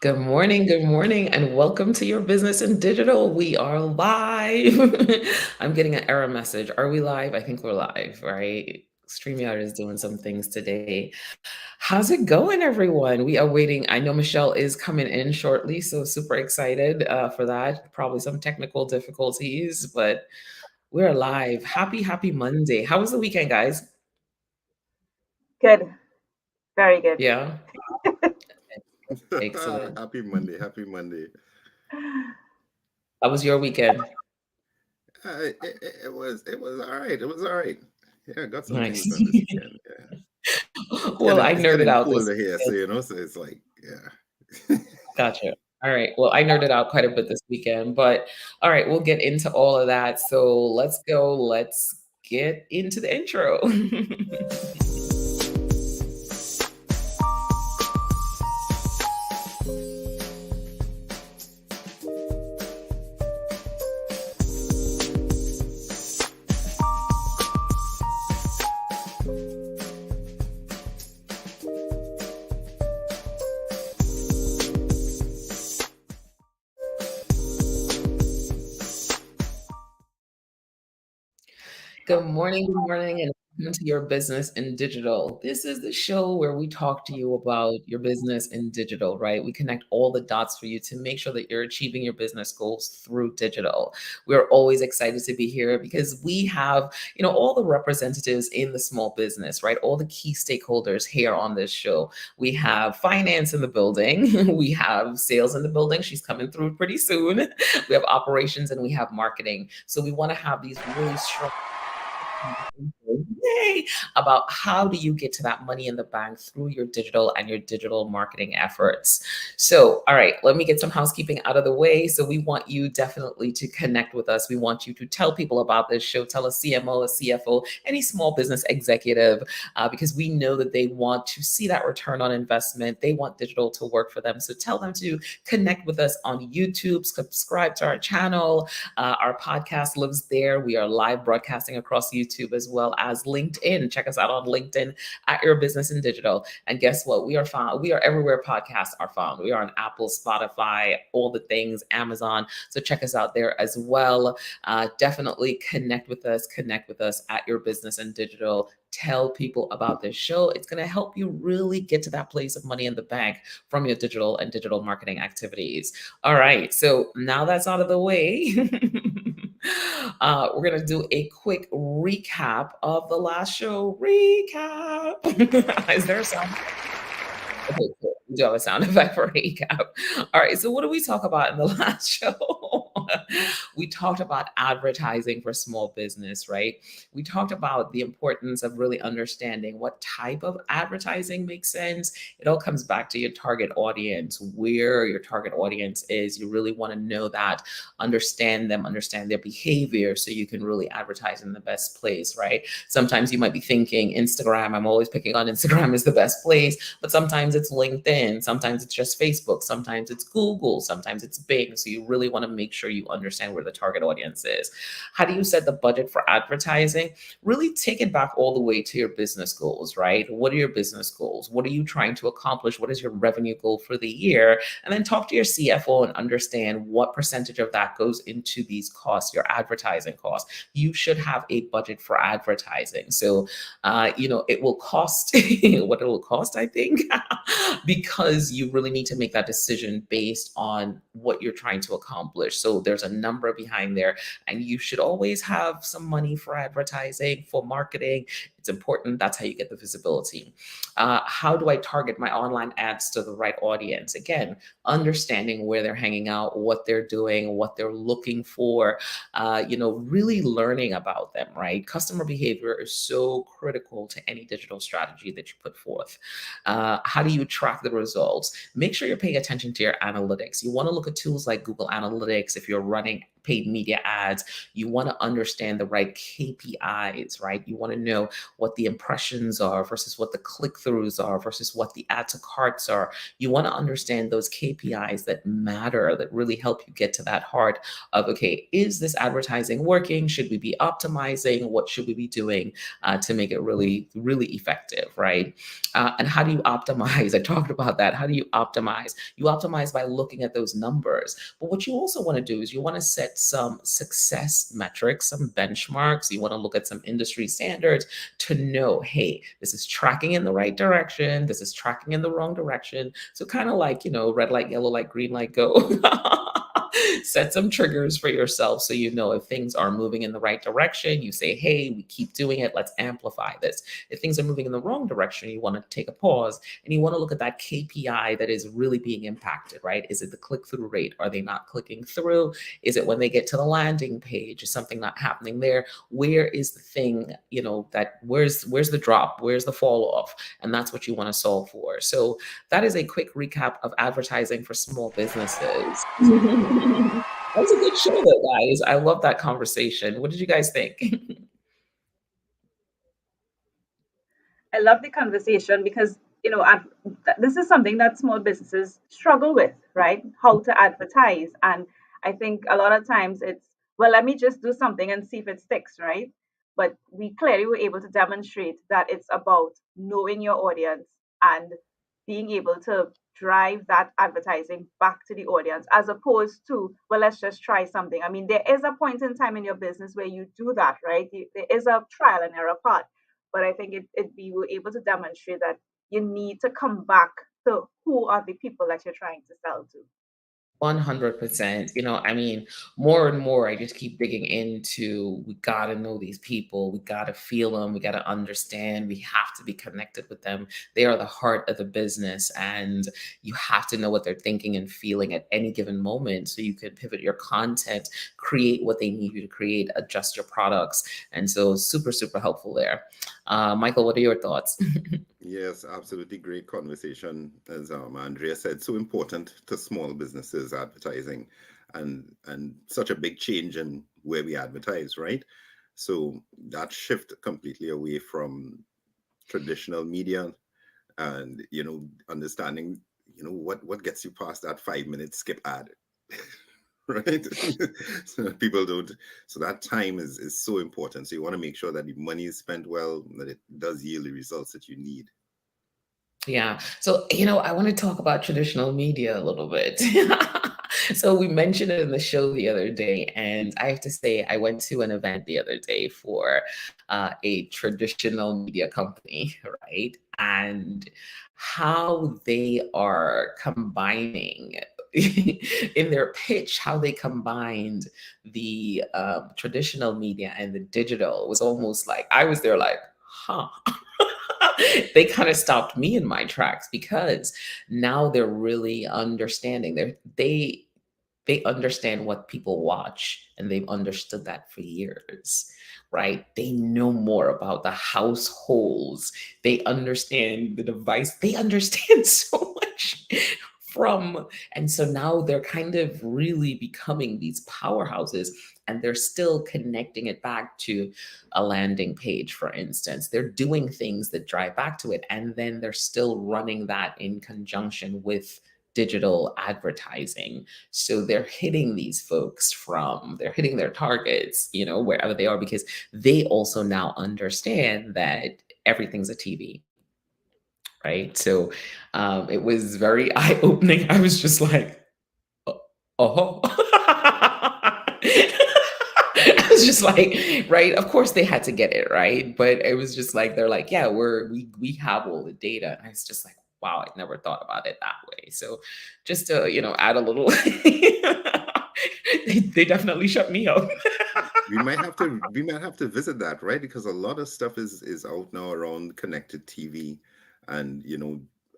Good morning, and welcome to your business in digital. We are live. I'm getting an error message. Are we live? I think we're live, right? StreamYard is doing some things today. How's it going, everyone? We are waiting. I know Michelle is coming in shortly, so super excited for that. Probably some technical difficulties, but we're live. Happy Monday. How was the weekend, guys? Good. Very good. Yeah, excellent. Happy Monday. Happy Monday. How was your weekend? It was all right. It was all right. Yeah, I got some Nice. things done this weekend. Yeah. It's Well, getting I it's nerded getting out this colder here, so weekend. so it's like, yeah. Gotcha. All right. Well, I nerded out quite a bit this weekend, but all right, we'll get into all of that. So let's go. Let's get into the intro. Good morning, and welcome to your business in digital. This is the show where we talk to you about your business in digital, right? We connect all the dots for you to make sure that you're achieving your business goals through digital. We're always excited to be here because we have, all the representatives in the small business, right? All the key stakeholders here on this show. We have finance in the building, we have sales in the building. She's coming through pretty soon. We have operations and we have marketing. So we want to have these really strong Yay! About how do you get to that money in the bank through your digital and your digital marketing efforts. So, all right, let me get some housekeeping out of the way. So, we want you definitely to connect with us. We want you to tell people about this show, tell a CMO, a CFO, any small business executive, because we know that they want to see that return on investment. They want digital to work for them. So, tell them to connect with us on YouTube, subscribe to our channel. Our podcast lives there. We are live broadcasting across YouTube as well as LinkedIn. Check us out on LinkedIn at Your Business in Digital. And guess what? We are found. We are everywhere podcasts are found. We are on Apple, Spotify, all the things, Amazon. So check us out there as well. Definitely connect with us. Connect with us at Your Business in Digital. Tell people about this show. It's going to help you really get to that place of money in the bank from your digital and digital marketing activities. All right. So now that's out of the way. We're going to do a quick recap of the last show. Recap. Is there a sound? Okay, cool. We do have a sound effect for recap. All right. So, what did we talk about in the last show? We talked about advertising for small business, right? We talked about the importance of really understanding what type of advertising makes sense. It all comes back to your target audience, where your target audience is. You really want to know that, understand them, understand their behavior so you can really advertise in the best place, right? Sometimes you might be thinking Instagram, I'm always picking on Instagram is the best place, but sometimes it's LinkedIn, sometimes it's just Facebook, sometimes it's Google, sometimes it's Bing. So you really want to make sure you understand where the target audience is. How do you set the budget for advertising? Really take it back all the way to your business goals, right? What are your business goals? What are you trying to accomplish? What is your revenue goal for the year? And then talk to your CFO and understand what percentage of that goes into these costs, your advertising costs. You should have a budget for advertising. So, it will cost what it will cost, I think, because you really need to make that decision based on what you're trying to accomplish. So there's a number behind there, and you should always have some money for advertising, for marketing. It's important. That's how you get the visibility. How do I target my online ads to the right audience? Again, understanding where they're hanging out, what they're doing, what they're looking for, really learning about them, right? Customer behavior is so critical to any digital strategy that you put forth. How do you track the results? Make sure you're paying attention to your analytics. You want to look at tools like Google Analytics if you're running paid media ads, you want to understand the right KPIs, right? You want to know what the impressions are versus what the click throughs are versus what the add to carts are. You want to understand those KPIs that matter, that really help you get to that heart of, okay, is this advertising working? Should we be optimizing? What should we be doing to make it really, really effective, right? And how do you optimize? I talked about that. How do you optimize? You optimize by looking at those numbers. But what you also want to do is you want to set some success metrics, some benchmarks. You want to look at some industry standards to know, hey, this is tracking in the right direction. This is tracking in the wrong direction. So kind of like, red light, yellow light, green light, go. Set some triggers for yourself so you know if things are moving in the right direction. You say, hey, we keep doing it. Let's amplify this. If things are moving in the wrong direction, you want to take a pause and you want to look at that KPI that is really being impacted, right? Is it the click through rate? Are they not clicking through? Is it when they get to the landing page? Is something not happening there? Where is the thing, that where's the drop? Where's the fall off? And that's what you want to solve for. So that is a quick recap of advertising for small businesses. That was a good show, though, guys. I love that conversation. What did you guys think? I love the conversation because this is something that small businesses struggle with, right? How to advertise, and I think a lot of times it's, well, let me just do something and see if it sticks, right? But we clearly were able to demonstrate that it's about knowing your audience and being able to drive that advertising back to the audience as opposed to, well, let's just try something. I mean, there is a point in time in your business where you do that, right? There is a trial and error part, but I think we were able to demonstrate that you need to come back to who are the people that you're trying to sell to. 100%. I mean, more and more, I just keep digging into we got to know these people. We got to feel them. We got to understand. We have to be connected with them. They are the heart of the business, and you have to know what they're thinking and feeling at any given moment so you can pivot your content, create what they need you to create, adjust your products. And so, super, super helpful there. Michael, what are your thoughts? Yes, absolutely great conversation. As Andrea said, so important to small businesses advertising, and such a big change in where we advertise, right? So that shift completely away from traditional media, and understanding what gets you past that 5 minute skip ad. Right. So that people don't, so that time is so important, so you want to make sure that the money is spent well, that it does yield the results that you need. Yeah. So, I want to talk about traditional media a little bit. So, we mentioned it in the show the other day, and I have to say, I went to an event the other day for a traditional media company, right? And how they are combining in their pitch, how they combined the traditional media and the digital was almost like I was there, like, huh. They kind of stopped me in my tracks because now they're really understanding. They understand what people watch, and they've understood that for years, right? They know more about the households. They understand the device. They understand so much from, and so now they're kind of really becoming these powerhouses, and they're still connecting it back to a landing page, for instance. They're doing things that drive back to it, and then they're still running that in conjunction with digital advertising. So they're hitting these folks they're hitting their targets, wherever they are, because they also now understand that everything's a TV, right? So it was very eye opening. I was just like, oh, oh. I was just like, right? Of course they had to get it, right? But it was just like they're like, yeah, we have all the data. And I was just like, wow, I never thought about it that way. So just to, add a little they definitely shut me up. We might have to visit that, right? Because a lot of stuff is out now around connected TV, and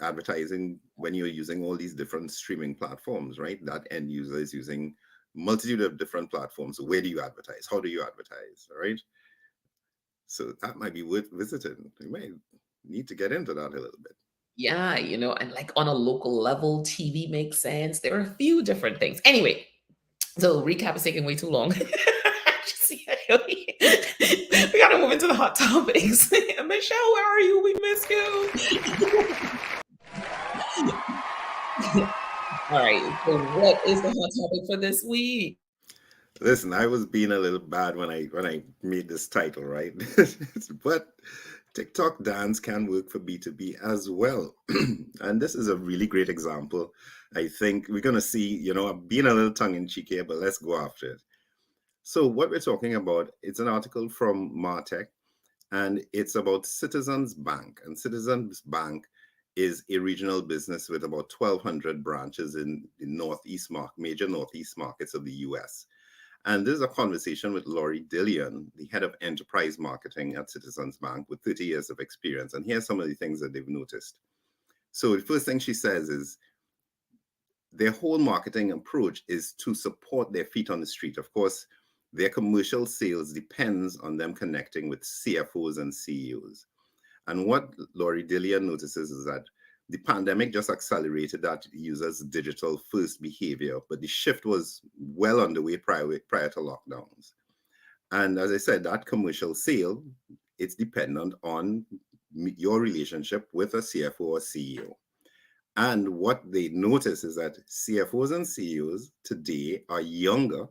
advertising when you're using all these different streaming platforms, right? That end user is using multitude of different platforms. So where do you advertise? How do you advertise? All right. So that might be worth visiting. We might need to get into that a little bit. Yeah, and like on a local level, TV makes sense. There are a few different things. Anyway, So recap is taking way too long. We gotta move into the hot topics. Michelle, where are you? We miss you. All right. So what is the hot topic for this week? Listen, I was being a little bad when I made this title, right? But TikTok dance can work for B2B as well. And this is a really great example. I think we're gonna see, I'm being a little tongue in cheek here, but let's go after it. So what we're talking about, it's an article from Martech, and it's about Citizens Bank. And Citizens Bank is a regional business with about 1,200 branches in the major northeast markets of the US. And this is a conversation with Laurie Dillion, the head of enterprise marketing at Citizens Bank with 30 years of experience. And here's some of the things that they've noticed. So the first thing she says is their whole marketing approach is to support their feet on the street. Of course, their commercial sales depends on them connecting with CFOs and CEOs. And what Laurie Dillion notices is that the pandemic just accelerated that users' digital first behavior, but the shift was well underway prior to lockdowns. And as I said, that commercial sale, it's dependent on your relationship with a CFO or CEO. And what they notice is that CFOs and CEOs today are younger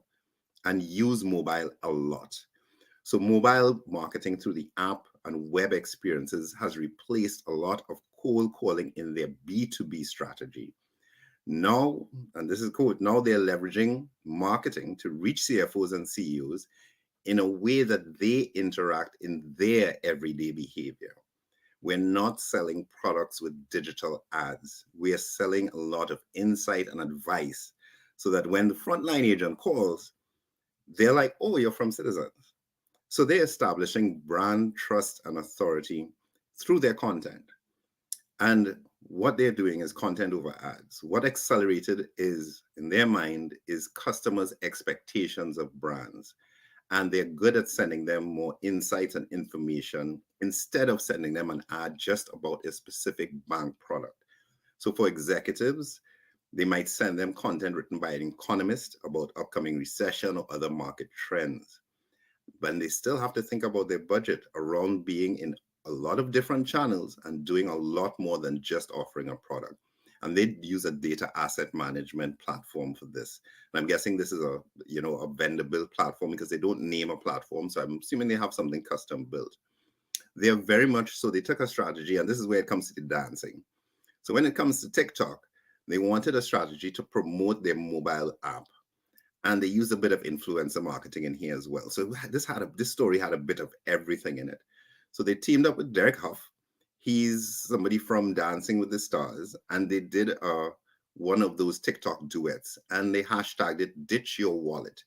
and use mobile a lot. So mobile marketing through the app and web experiences has replaced a lot of cold calling in their B2B strategy. Now, and this is quote, now they're leveraging marketing to reach CFOs and CEOs in a way that they interact in their everyday behavior. We're not selling products with digital ads. We are selling a lot of insight and advice so that when the frontline agent calls, they're like, oh, you're from Citizens. So they're establishing brand trust and authority through their content. And what they're doing is content over ads. What accelerated is, in their mind, is customers' expectations of brands. And they're good at sending them more insights and information instead of sending them an ad just about a specific bank product. So for executives, they might send them content written by an economist about upcoming recession or other market trends. But they still have to think about their budget around being in a lot of different channels and doing a lot more than just offering a product. And they use a data asset management platform for this. And I'm guessing this is a vendor built platform because they don't name a platform. So I'm assuming they have something custom built. They're very much so they took a strategy, and this is where it comes to the dancing. So when it comes to TikTok, they wanted a strategy to promote their mobile app, and they used a bit of influencer marketing in here as well. So this story had a bit of everything in it. So they teamed up with Derek Huff. He's somebody from Dancing with the Stars, and they did one of those TikTok duets, and they hashtagged it "Ditch Your Wallet."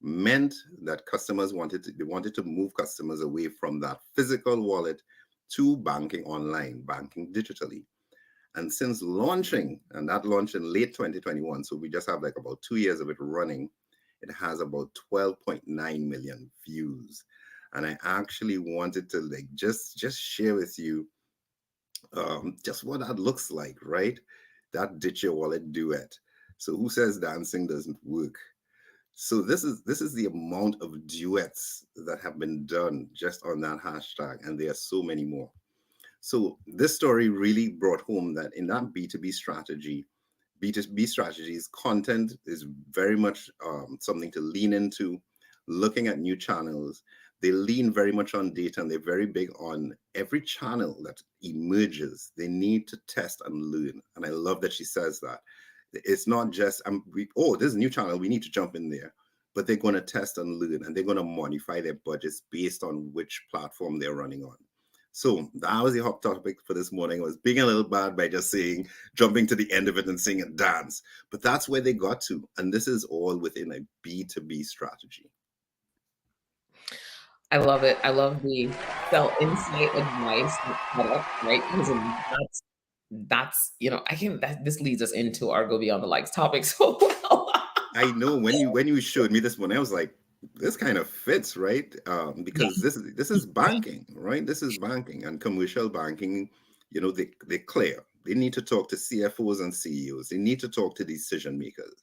Meant that customers wanted to move customers away from that physical wallet to banking online, banking digitally. And since launching, and that launched in late 2021, so we just have like about 2 years of it running, it has about 12.9 million views. And I actually wanted to like just share with you just what that looks like, right? That Ditch Your Wallet duet. So who says dancing doesn't work? So this is the amount of duets that have been done just on that hashtag, and there are so many more. So this story really brought home that in that B2B strategy, B2B strategies, content is very much something to lean into, looking at new channels. They lean very much on data, and they're very big on every channel that emerges. They need to test and learn. And I love that she says that. It's not just, there's a new channel, we need to jump in there. But they're going to test and learn, and they're going to modify their budgets based on which platform they're running on. So that was the hot topic for this morning. I was being a little bad by just saying, jumping to the end of it and saying a dance. But that's where they got to. And this is all within a B2B strategy. I love it. I love the sell insight advice product, right? Because that's this leads us into our go beyond the likes topic so well. I know when you showed me this one, I was like, this kind of fits, right? Because this is banking, right? This is banking and commercial banking. They're clear. They need to talk to CFOs and CEOs. They need to talk to decision makers.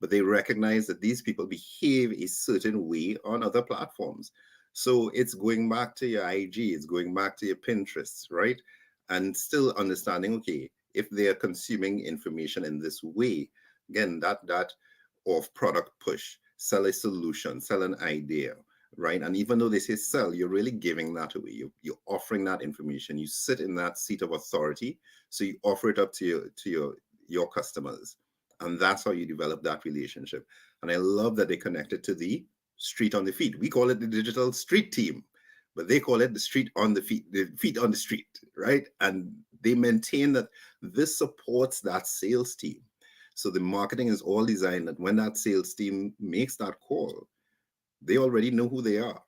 but they recognize that these people behave a certain way on other platforms. So it's going back to your IG, it's going back to your Pinterest, right? And still understanding, okay, if they are consuming information in this way, again, that of product push, sell a solution, sell an idea, right? And even though they say sell, you're really giving that away. You're offering that information. You sit in that seat of authority, so you offer it up to your customers, and that's how you develop that relationship. And I love that they connected to the street on the feet. We call it the digital street team, but they call it the street on the feet on the street, right? And they maintain that this supports that sales team. So the marketing is all designed that when that sales team makes that call, they already know who they are.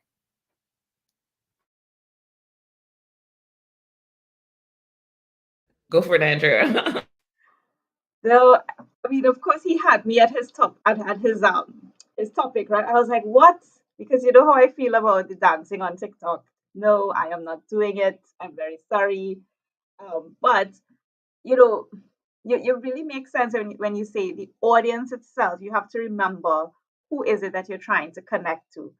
Go for it, Andrea. So, I mean, of course, he had me at his top at his topic, right? I was like, what? Because you know how I feel about the dancing on TikTok. No, I am not doing it. I'm very sorry. But you know, you really make sense when you say the audience itself. You have to remember who is it that you're trying to connect to.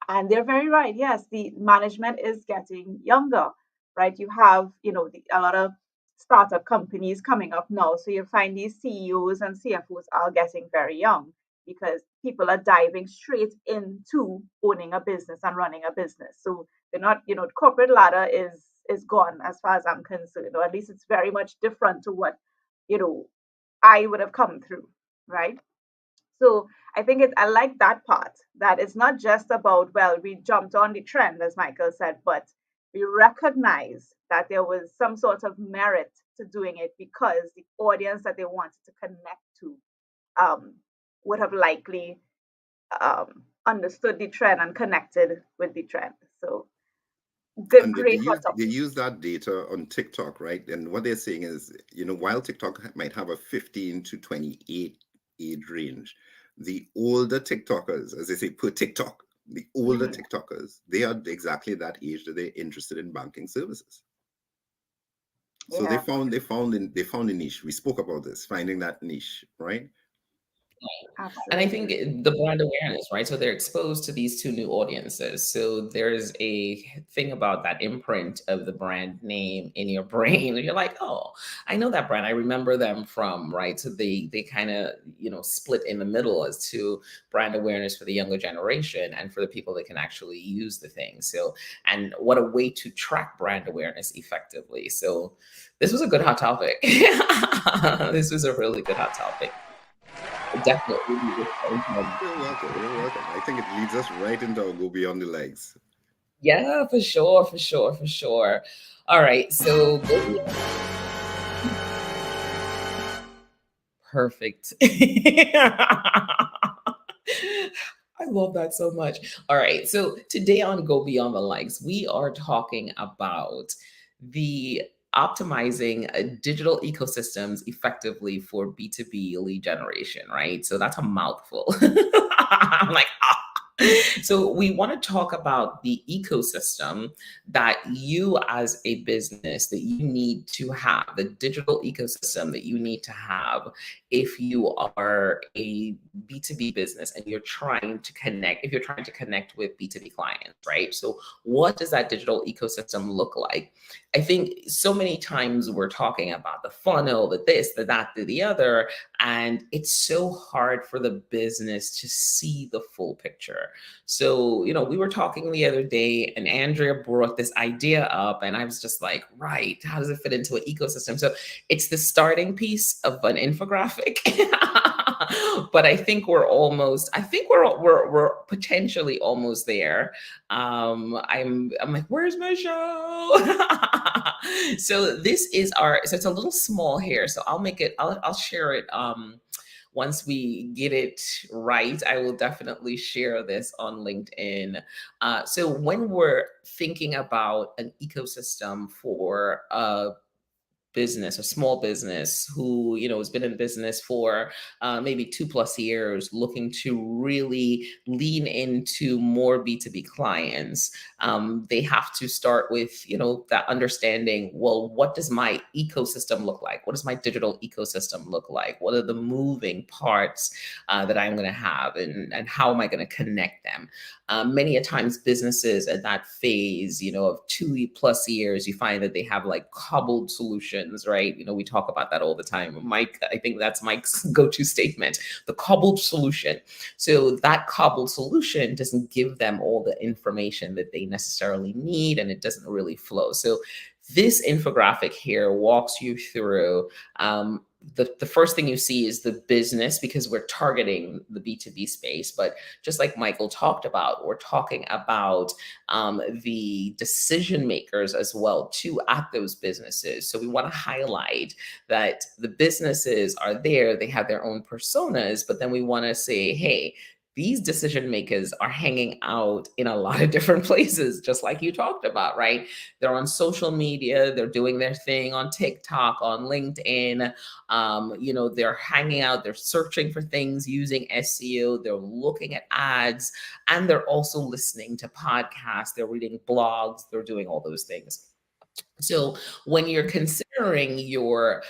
And they're very right. Yes, the management is getting younger, right? You have, a lot of startup companies coming up now. So you find these CEOs and CFOs are getting very young because people are diving straight into owning a business and running a business. So they're not, corporate ladder is gone as far as I'm concerned, or at least it's very much different to what, you know, I would have come through, right? So I think I like that part, that it's not just about, well, we jumped on the trend, as Michael said, but we recognize that there was some sort of merit to doing it because the audience that they wanted to connect to um, would have likely understood the trend and connected with the trend. So good, And great hot they topic. use that data on TikTok, right? And what they're saying is, while TikTok might have a 15 to 28 age range, the older TikTokers, as they say, per TikTok, the older Mhm. TikTokers, they are exactly that age that they're interested in banking services. So Yeah, they found a niche. We spoke about this, finding that niche, right? And I think absolutely. the brand awareness, right? So they're exposed to these two new audiences. So there's a thing about that imprint of the brand name in your brain. And you're like, oh, I know that brand. I remember them from, right? So they kind of, split in the middle as to brand awareness for the younger generation and for the people that can actually use the thing. So, and what a way to track brand awareness effectively. So this was a good hot topic. This was a really good hot topic. Definitely. You're welcome. You're welcome. I think it leads us right into our go beyond the legs. Yeah, for sure, for sure, for sure. All right, so perfect. I love that so much. All right, so today on Go Beyond the Likes, we are talking about the optimizing digital ecosystems effectively for B2B lead generation, right? So that's a mouthful. I'm like, ah. So we want to talk about the ecosystem that you as a business that you need to have, the digital ecosystem that you need to have if you are a B2B business and you're trying to connect, if you're trying to connect with B2B clients, right? So what does that digital ecosystem look like? I think so many times we're talking about the funnel, the this, the that, the other, and it's so hard for the business to see the full picture. So, we were talking the other day and Andrea brought this idea up and I was just like, right, how does it fit into an ecosystem? So it's the starting piece of an infographic. But I think we're potentially almost there. I'm like, where's my show? So so it's a little small here. So I'll share it once we get it right. I will definitely share this on LinkedIn. So when we're thinking about an ecosystem for business, a small business who, has been in business for maybe 2+ years, looking to really lean into more B2B clients, they have to start with, that understanding, well, what does my ecosystem look like? What does my digital ecosystem look like? What are the moving parts that I'm going to have, and how am I going to connect them? Many a times businesses at that phase, of 2+ years, you find that they have like cobbled solutions, right? We talk about that all the time. Mike, I think that's Mike's go-to statement, the cobbled solution. So that cobbled solution doesn't give them all the information that they necessarily need, and it doesn't really flow. So this infographic here walks you through the first thing you see is the business, because we're targeting the B2B space. But just like Michael talked about, we're talking about the decision makers as well too at those businesses. So we want to highlight that the businesses are there, they have their own personas, but then we want to say, hey, these decision makers are hanging out in a lot of different places, just like you talked about, right? They're on social media, they're doing their thing on TikTok, on LinkedIn. They're hanging out, they're searching for things using SEO, they're looking at ads, and they're also listening to podcasts, they're reading blogs, they're doing all those things. So when you're considering your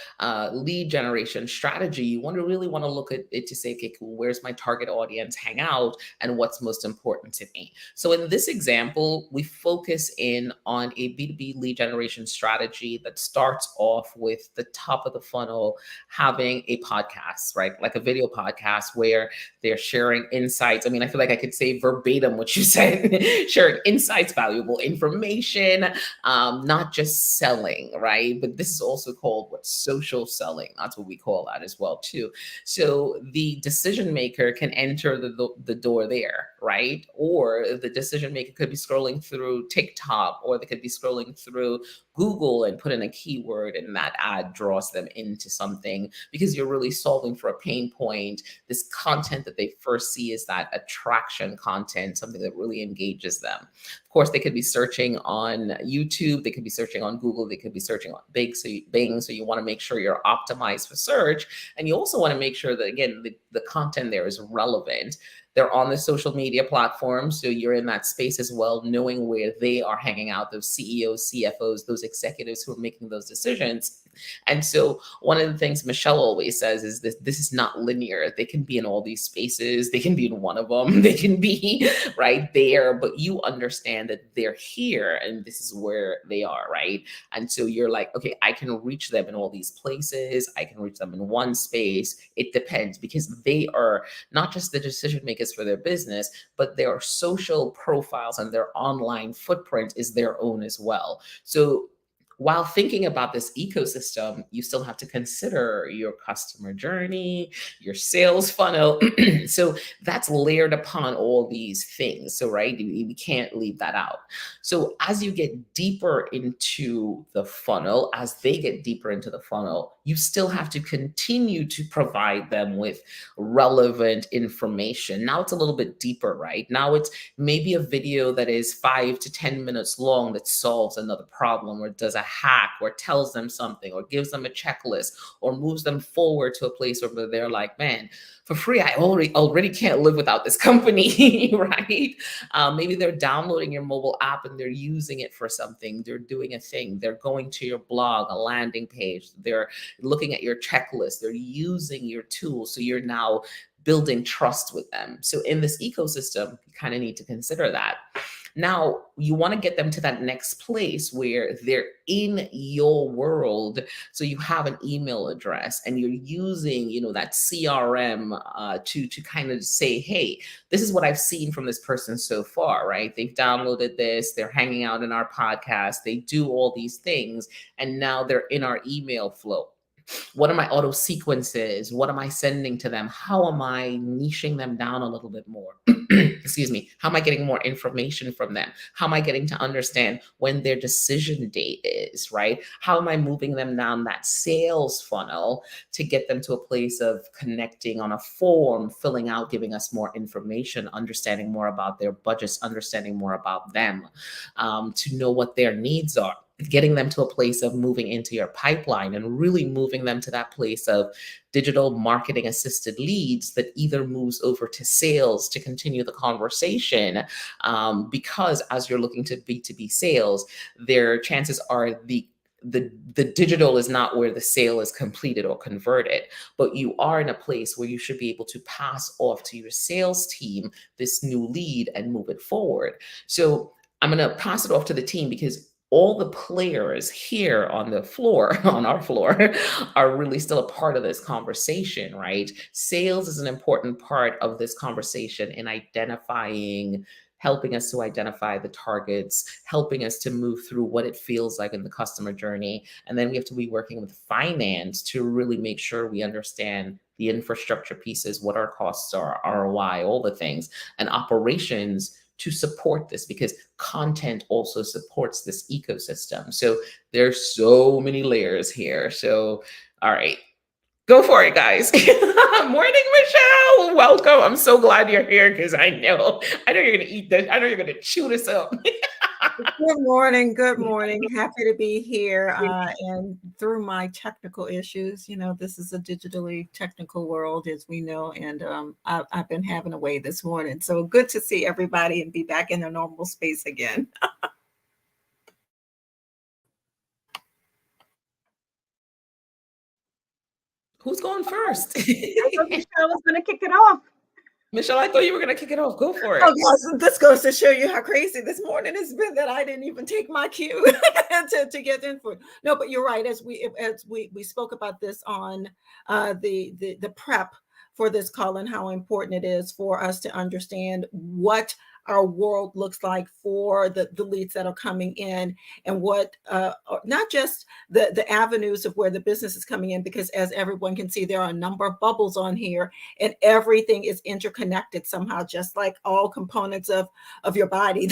lead generation strategy, you really want to look at it to say, okay, cool, where's my target audience hang out, and what's most important to me? So in this example, we focus in on a B2B lead generation strategy that starts off with the top of the funnel having a podcast, right? Like a video podcast where they're sharing insights. I mean, I feel like I could say verbatim what you said, sharing insights, valuable information, not just selling, right? But this is also called social selling. That's what we call that as well too. So the decision maker can enter the door there, right? Or the decision maker could be scrolling through TikTok, or they could be scrolling through Google and put in a keyword, and that ad draws them into something, because you're really solving for a pain point. This content that they first see is that attraction content, something that really engages them. Of course, they could be searching on YouTube, they could be searching on Google, they could be searching on Bing. So you want to make sure you're optimized for search. And you also want to make sure that, again, the content there is relevant. They're on the social media platforms, so you're in that space as well, knowing where they are hanging out, those CEOs, CFOs, those executives who are making those decisions. And so one of the things Michelle always says is this is not linear. They can be in all these spaces. They can be in one of them. They can be right there, but you understand that they're here and this is where they are, right? And so you're like, okay, I can reach them in all these places. I can reach them in one space. It depends, because they are not just the decision makers for their business, but their social profiles and their online footprint is their own as well. So while thinking about this ecosystem, you still have to consider your customer journey, your sales funnel. So that's layered upon all these things. So, right, we can't leave that out. So as you get deeper into the funnel, as they get deeper into the funnel, you still have to continue to provide them with relevant information. Now it's a little bit deeper, right? Now it's maybe a video that is 5 to 10 minutes long that solves another problem, or does a hack, or tells them something, or gives them a checklist, or moves them forward to a place where they're like, man, for free, I already can't live without this company, right? Maybe they're downloading your mobile app and they're using it for something. They're doing a thing. They're going to your blog, a landing page. They're looking at your checklist. They're using your tools. So you're now building trust with them. So in this ecosystem, you kind of need to consider that. Now, you want to get them to that next place where they're in your world. So you have an email address and you're using, that CRM to kind of say, hey, this is what I've seen from this person so far, right? They've downloaded this, they're hanging out in our podcast, they do all these things, and now they're in our email flow. What are my auto sequences? What am I sending to them? How am I niching them down a little bit more? Excuse me. How am I getting more information from them? How am I getting to understand when their decision date is, right? How am I moving them down that sales funnel to get them to a place of connecting on a form, filling out, giving us more information, understanding more about their budgets, understanding more about them, to know what their needs are. getting them to a place of moving into your pipeline and really moving them to that place of digital marketing assisted leads that either moves over to sales to continue the conversation. Because as you're looking to B2B sales, their chances are the digital is not where the sale is completed or converted, but you are in a place where you should be able to pass off to your sales team this new lead and move it forward. So I'm going to pass it off to the team because all the players here on the floor, on our floor, are really still a part of this conversation, right? Sales is an important part of this conversation in identifying, helping us to identify the targets, helping us to move through what it feels like in the customer journey. And then we have to be working with finance to really make sure we understand the infrastructure pieces, what our costs are, ROI, all the things, and operations to support this, because content also supports this ecosystem. So there's so many layers here. So, all right, go for it, guys. Morning, Michelle. Welcome. I'm so glad you're here because I know you're gonna eat this. I know you're gonna chew this up. Good morning. Good morning. Happy to be here. And through my technical issues, this is a digitally technical world, as we know, and I've been having a way this morning. So good to see everybody and be back in a normal space again. Who's going first? I thought Michelle was going to kick it off. Michelle, I thought you were going to kick it off. Go for it. Oh, so this goes to show you how crazy this morning has been that I didn't even take my cue to get in for it. No, but you're right. As we spoke about this on the prep for this call and how important it is for us to understand what our world looks like for the leads that are coming in, and what not just the avenues of where the business is coming in, because as everyone can see, there are a number of bubbles on here and everything is interconnected somehow, just like all components of your body.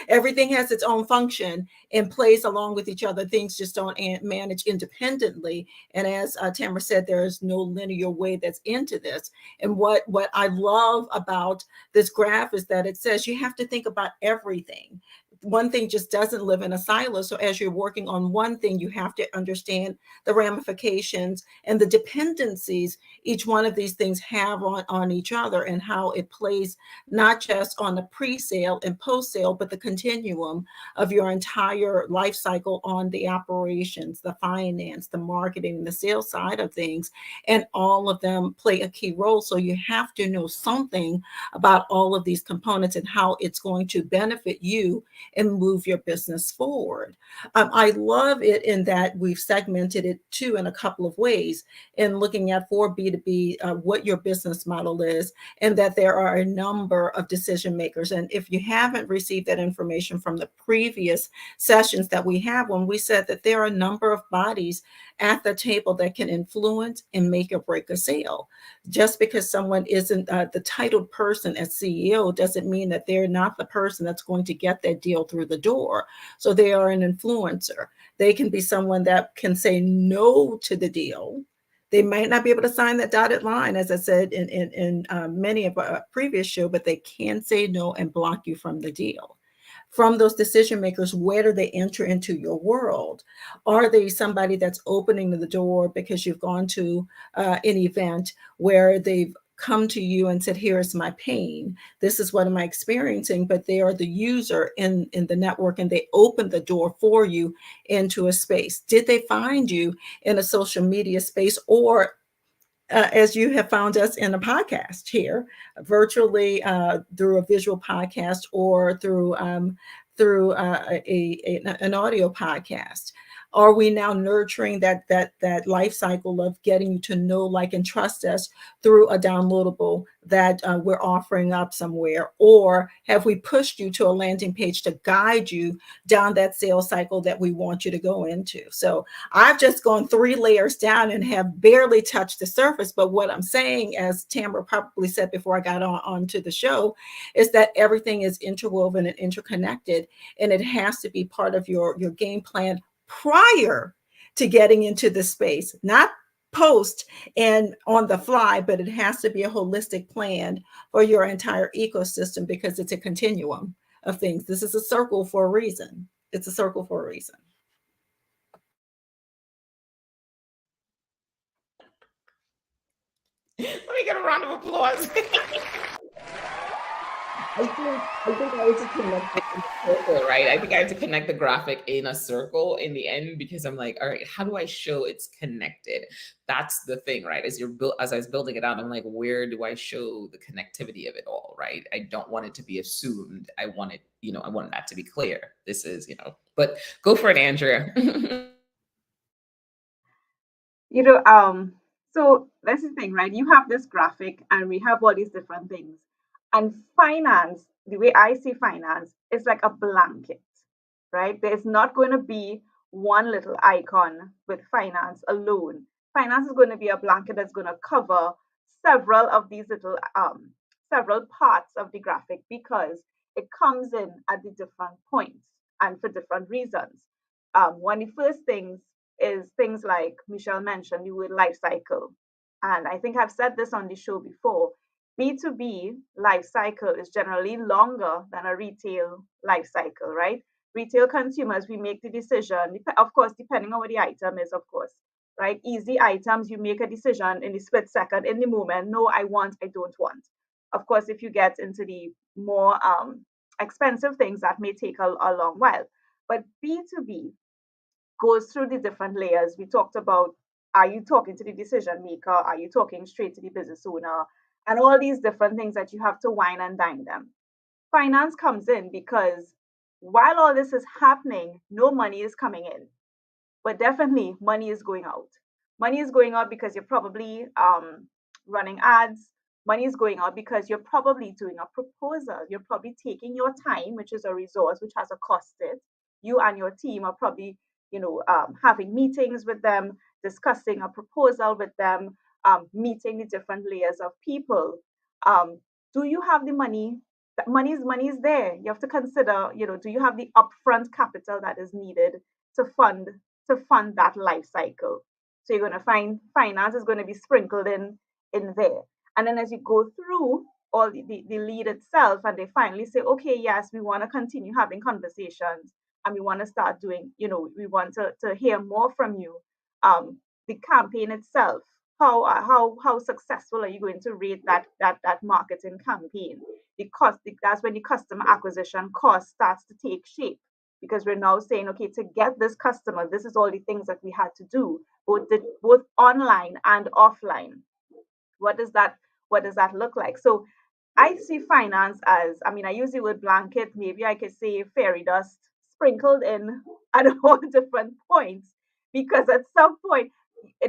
Everything has its own function and plays along with each other. Things just don't manage independently. And as Tamara said, there is no linear way that's into this. And what I love about this graph is that it says you have to think about everything. One thing just doesn't live in a silo. So as you're working on one thing, you have to understand the ramifications and the dependencies each one of these things have on each other, and how it plays not just on the pre-sale and post-sale, but the continuum of your entire life cycle on the operations, the finance, the marketing, the sales side of things. And all of them play a key role. So you have to know something about all of these components and how it's going to benefit you and move your business forward. I love it in that we've segmented it too in a couple of ways, in looking at for B2B what your business model is, and that there are a number of decision makers. And if you haven't received that information from the previous sessions that we have, when we said that there are a number of bodies at the table that can influence and make or break a sale. Just because someone isn't the titled person as CEO doesn't mean that they're not the person that's going to get that deal through the door. So they are an influencer. They can be someone that can say no to the deal. They might not be able to sign that dotted line, as I said in many of our previous show, but they can say no and block you from the deal. From those decision makers, where do they enter into your world? Are they somebody that's opening the door because you've gone to an event where they've come to you and said, here's my pain, this is what am I experiencing, but they are the user in the network and they open the door for you into a space? Did they find you in a social media space, or as you have found us in a podcast here, virtually through a visual podcast, or through an audio podcast? Are we now nurturing that life cycle of getting you to know, like, and trust us through a downloadable that we're offering up somewhere? Or have we pushed you to a landing page to guide you down that sales cycle that we want you to go into? So I've just gone 3 layers down and have barely touched the surface. But what I'm saying, as Tamara probably said before I got onto the show, is that everything is interwoven and interconnected, and it has to be part of your game plan prior to getting into the space, not post and on the fly, but it has to be a holistic plan for your entire ecosystem, because it's a continuum of things. This is a circle for a reason. It's a circle for a reason. Let me get a round of applause. I think I had to connect it in a circle, right? I think I had to connect the graphic in a circle in the end because I'm like, all right, how do I show it's connected? That's the thing, right? As I was building it out, I'm like, where do I show the connectivity of it all, right? I don't want it to be assumed. I want it, I want that to be clear. This is, but go for it, Andrea. You know, so that's the thing, right? You have this graphic and we have all these different things. And finance, the way I see finance, is like a blanket, right? There's not going to be one little icon with finance alone. Finance is going to be a blanket that's going to cover several of these little several parts of the graphic because it comes in at the different points and for different reasons. One of the first things is things like Michelle mentioned, the word life cycle. And I think I've said this on the show before. B2B life cycle is generally longer than a retail life cycle, right? Retail consumers, we make the decision, of course, depending on what the item is, of course, right? Easy items, you make a decision in the split second, in the moment. No, I want, I don't want. Of course, if you get into the more expensive things, that may take a long while. But B2B goes through the different layers. We talked about, are you talking to the decision maker? Are you talking straight to the business owner? And all these different things that you have to wine and dine them. Finance comes in because while all this is happening, no money is coming in, but definitely money is going out. Money is going out because you're probably running ads. Money is going out because you're probably doing a proposal. You're probably taking your time, which is a resource which has a cost. It you and your team are probably, having meetings with them, discussing a proposal with them, meeting the different layers of people. Um, do you have the money? Money is there. You have to consider, do you have the upfront capital that is needed to fund that life cycle. So you're going to find finance is going to be sprinkled in there. And then as you go through all the lead itself and they finally say, okay, yes, we want to continue having conversations and we want to start doing, we want to hear more from you. The campaign itself, how successful are you going to rate that marketing campaign? That's when the customer acquisition cost starts to take shape because we're now saying, okay, to get this customer, this is all the things that we had to do, both online and offline. What does that look like? So I see finance as, I mean, I use the word blanket, maybe I could say fairy dust sprinkled in at all different points, because at some point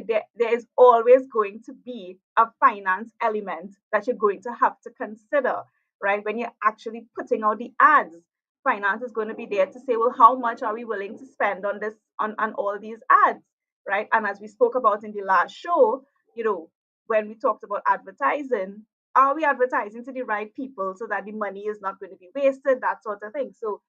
there is always going to be a finance element that you're going to have to consider, right? When you're actually putting out the ads, finance is going to be there to say, well, how much are we willing to spend on this, on all these ads, right? And as we spoke about in the last show, when we talked about advertising, are we advertising to the right people so that the money is not going to be wasted, that sort of thing. So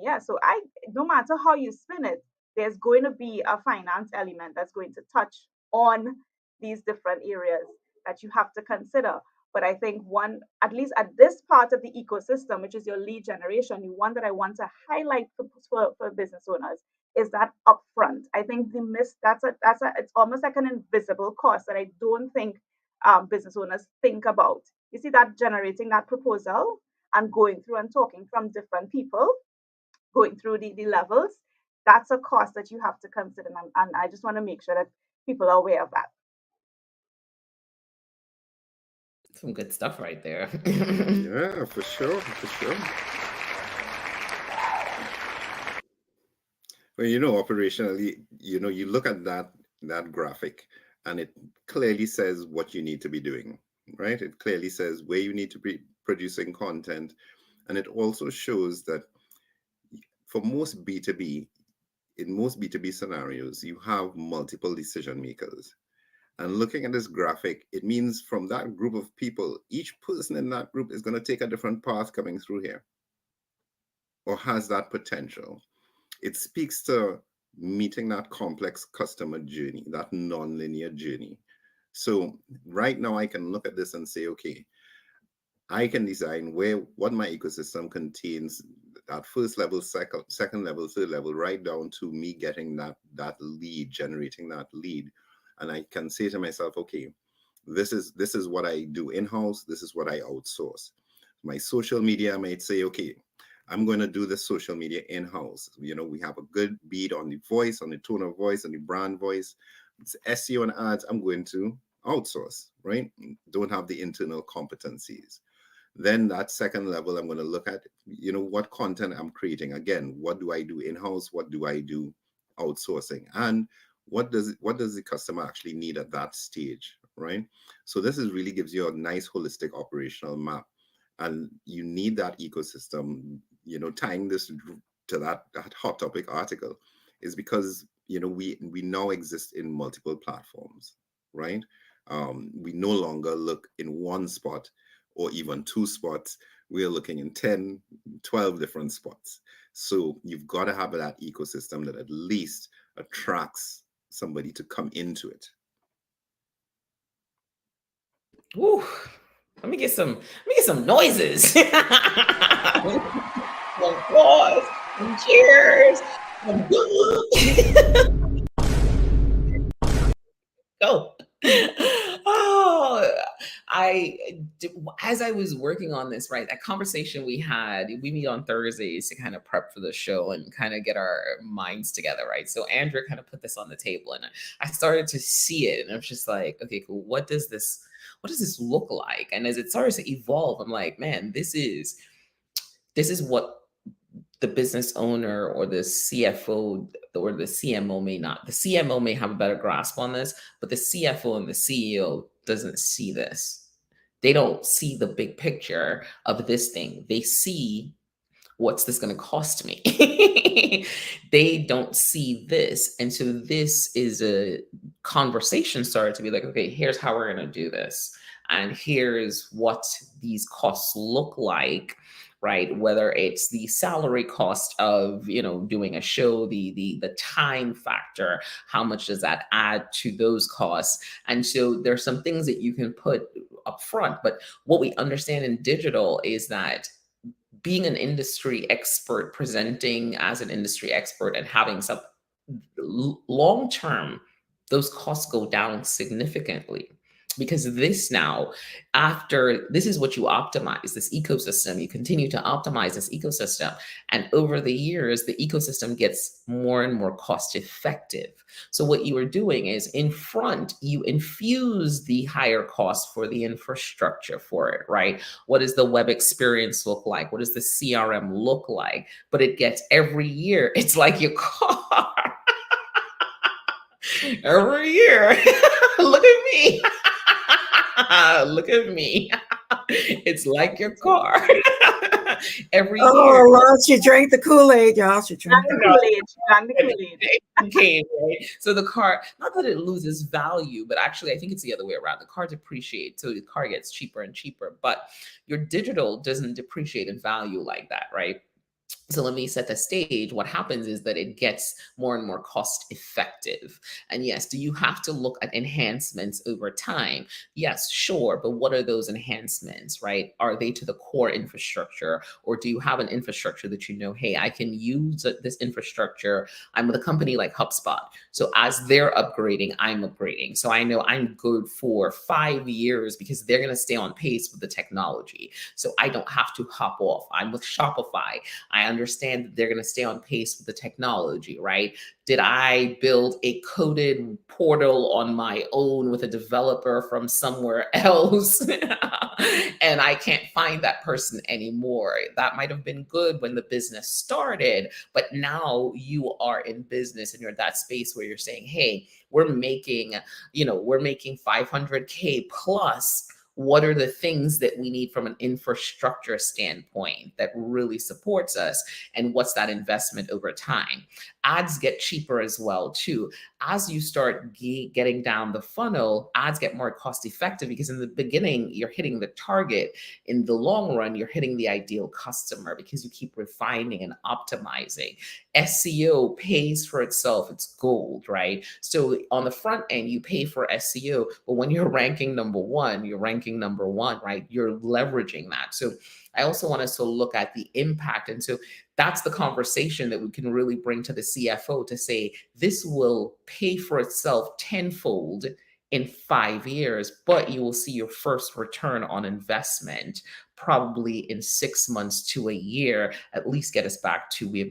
yeah, so I no matter how you spin it, there's going to be a finance element that's going to touch on these different areas that you have to consider. But I think one, at least at this part of the ecosystem, which is your lead generation, the one that I want to highlight for business owners is that upfront. I think the miss that's a it's almost like an invisible cost that I don't think business owners think about. You see that generating that proposal and going through and talking from different people, going through the levels, that's a cost that you have to consider. And I just want to make sure that people are aware of that. Some good stuff right there. Yeah, for sure, for sure. Well, operationally, you look at that graphic, and it clearly says what you need to be doing, right? It clearly says where you need to be producing content, and it also shows that for most B2B, in most B2B scenarios, you have multiple decision makers. And looking at this graphic, it means from that group of people, each person in that group is going to take a different path coming through here, or has that potential. It speaks to meeting that complex customer journey, that non-linear journey. So right now I can look at this and say, okay, I can design what my ecosystem contains, that first level, second level, third level, right down to me getting that lead, generating that lead. And I can say to myself, okay, this is what I do in-house, this is what I outsource. My social media, I might say, okay, I'm going to do the social media in-house. We have a good beat on the voice, on the tone of voice, on the brand voice. It's SEO and ads, I'm going to outsource, right? Don't have the internal competencies. Then that second level, I'm going to look at, what content I'm creating. Again, what do I do in-house? What do I do outsourcing? And what does the customer actually need at that stage, right? So this really gives you a nice holistic operational map. And you need that ecosystem, tying this to that hot topic article is because, we now exist in multiple platforms, right? We no longer look in one spot or even two spots. We're looking in 10, 12 different spots. So you've got to have that ecosystem that at least attracts somebody to come into it. Woo. Let me get some noises. Some applause, some cheers. Go. Oh, as I was working on this, right, that conversation we meet on Thursdays to kind of prep for the show and kind of get our minds together, right? So Andrea kind of put this on the table and I started to see it and I was just like, okay, cool. What does this look like? And as it starts to evolve, I'm like, man, this is what the business owner or the CFO or the CMO may not. The CMO may have a better grasp on this, but the CFO and the CEO doesn't see this. They don't see the big picture of this thing. They see, what's this going to cost me? They don't see this. And so this is a conversation started to be like, okay, here's how we're going to do this. And here's what these costs look like, right? Whether it's the salary cost of, doing a show, the time factor, how much does that add to those costs? And so there's some things that you can put up front. But what we understand in digital is that being an industry expert, presenting as an industry expert and having some long term, those costs go down significantly. Because this now, this is what you optimize, this ecosystem, you continue to optimize this ecosystem. And over the years, the ecosystem gets more and more cost effective. So what you are doing is in front, you infuse the higher cost for the infrastructure for it, right? What does the web experience look like? What does the CRM look like? But it gets every year, it's like your car. Every year. Look at me. Look at me. It's like your car. Every year. Oh, Lord, she drank the Kool-Aid, y'all. She drank the Kool-Aid. Drank the Kool-Aid. Okay, right? So the car, not that it loses value, but actually I think it's the other way around. The car depreciates, so the car gets cheaper and cheaper, but your digital doesn't depreciate in value like that, right? So let me set the stage. What happens is that it gets more and more cost effective. And yes, do you have to look at enhancements over time? Yes, sure. But what are those enhancements, right? Are they to the core infrastructure? Or do you have an infrastructure that hey, I can use this infrastructure. I'm with a company like HubSpot. So as they're upgrading, I'm upgrading. So I know I'm good for 5 years because they're going to stay on pace with the technology. So I don't have to hop off. I'm with Shopify. I understand that they're going to stay on pace with the technology, right? Did I build a coded portal on my own with a developer from somewhere else and I can't find that person anymore? That might have been good when the business started, but now you are in business and you're at that space where you're saying, hey, we're making 500K plus. What are the things that we need from an infrastructure standpoint that really supports us? And what's that investment over time? Ads get cheaper as well, too. As you start getting down the funnel, ads get more cost effective because in the beginning, you're hitting the target. In the long run, you're hitting the ideal customer because you keep refining and optimizing. SEO pays for itself. It's gold, right? So on the front end, you pay for SEO, but when you're ranking number one, right? You're leveraging that. So I also want us to look at the impact. And so that's the conversation that we can really bring to the CFO to say, this will pay for itself tenfold in 5 years, but you will see your first return on investment probably in 6 months to a year, at least get us back to we've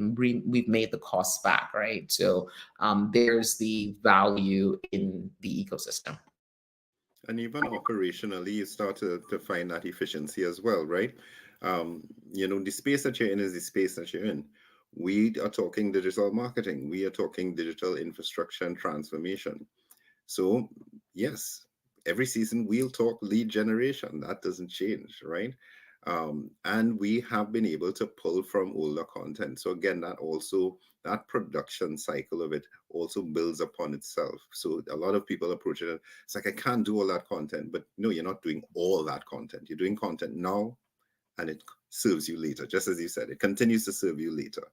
made the costs back, right? So there's the value in the ecosystem. And even operationally, you start to find that efficiency as well, right? The space that you're in is the space that you're in. We are talking digital marketing. We are talking digital infrastructure and transformation. So, yes, every season we'll talk lead generation. That doesn't change, right? And we have been able to pull from older content. So again, that production cycle of it also builds upon itself. So a lot of people approach it, it's like, I can't do all that content, but no, you're not doing all that content. You're doing content now, and it serves you later. Just as you said, it continues to serve you later.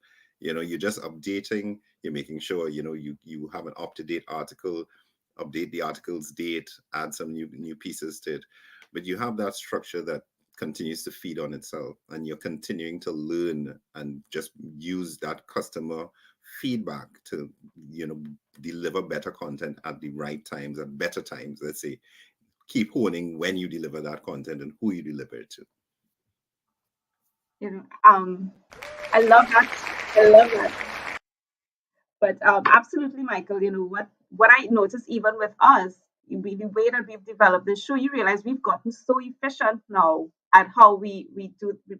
You're just updating, you're making sure, you have an up-to-date article, update the article's date, add some new pieces to it. But you have that structure that continues to feed on itself, and you're continuing to learn and just use that customer feedback to, deliver better content at the right times, at better times. Let's say, keep honing when you deliver that content and who you deliver it to. I love that. I love that. But absolutely, Michael, what I noticed even with us, the way that we've developed this show, you realize we've gotten so efficient now at how we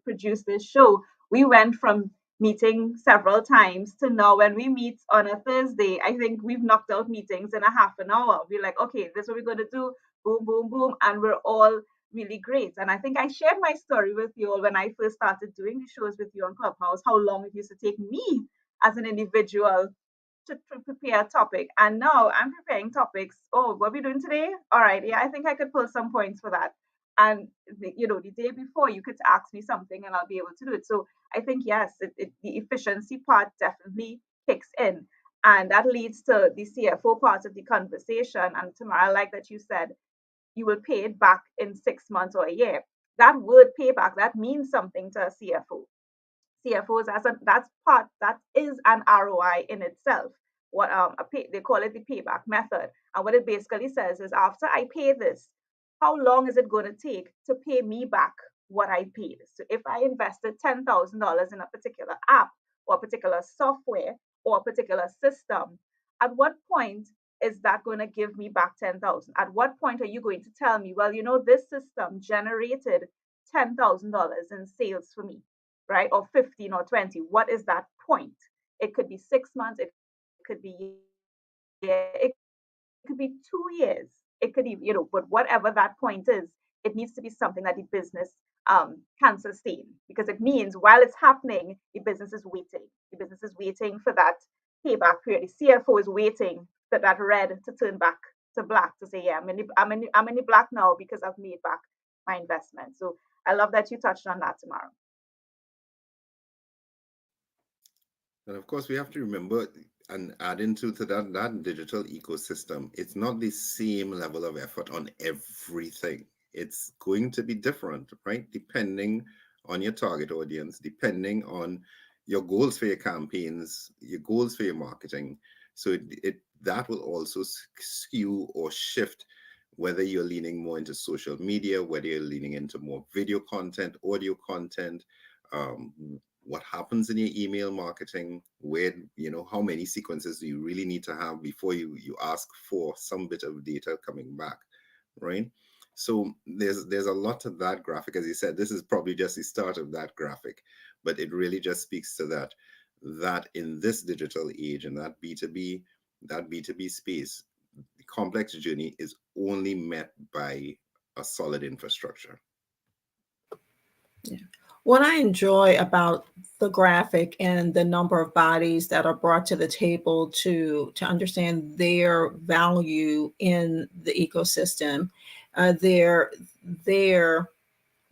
produce this show. We went from meeting several times to now when we meet on a Thursday, I think we've knocked out meetings in a half an hour. We're like, okay, this is what we're going to do. Boom, boom, boom. And we're all really great. And I think I shared my story with you all when I first started doing the shows with you on Clubhouse, how long it used to take me as an individual to prepare a topic. And now I'm preparing topics. Oh, what are we doing today? All right. Yeah, I think I could pull some points for that. And, the day before, you could ask me something and I'll be able to do it. So I think, yes, the efficiency part definitely kicks in. And that leads to the CFO part of the conversation. And Tamara, I like that you said you will pay it back in 6 months or a year. That word payback, that means something to a CFO. CFOs that is an ROI in itself. What they call it the payback method, and what it basically says is after I pay this, how long is it going to take to pay me back what I paid? So if I invested $10,000 in a particular app or a particular software or a particular system, at what point is that going to give me back 10,000? At what point are you going to tell me, well, this system generated $10,000 in sales for me, right? Or 15 or 20. What is that point? It could be 6 months, it could be it could be 2 years, it could be, but whatever that point is, it needs to be something that the business can sustain, because it means while it's happening, the business is waiting. The business is waiting for that payback period. The CFO is waiting for that red to turn back to black to say, yeah, I'm in the black now because I've made back my investment. So I love that you touched on that, Tamara. And of course, we have to remember and add into that digital ecosystem, it's not the same level of effort on everything. It's going to be different, right? Depending on your target audience, depending on your goals for your campaigns, your goals for your marketing. So that will also skew or shift whether you're leaning more into social media, whether you're leaning into more video content, audio content, what happens in your email marketing, where, how many sequences do you really need to have before you ask for some bit of data coming back, right? So there's a lot to that graphic. As you said, this is probably just the start of that graphic, but it really just speaks to that in this digital age and that B2B space, the complex journey is only met by a solid infrastructure. Yeah. What I enjoy about the graphic and the number of bodies that are brought to the table to understand their value in the ecosystem, their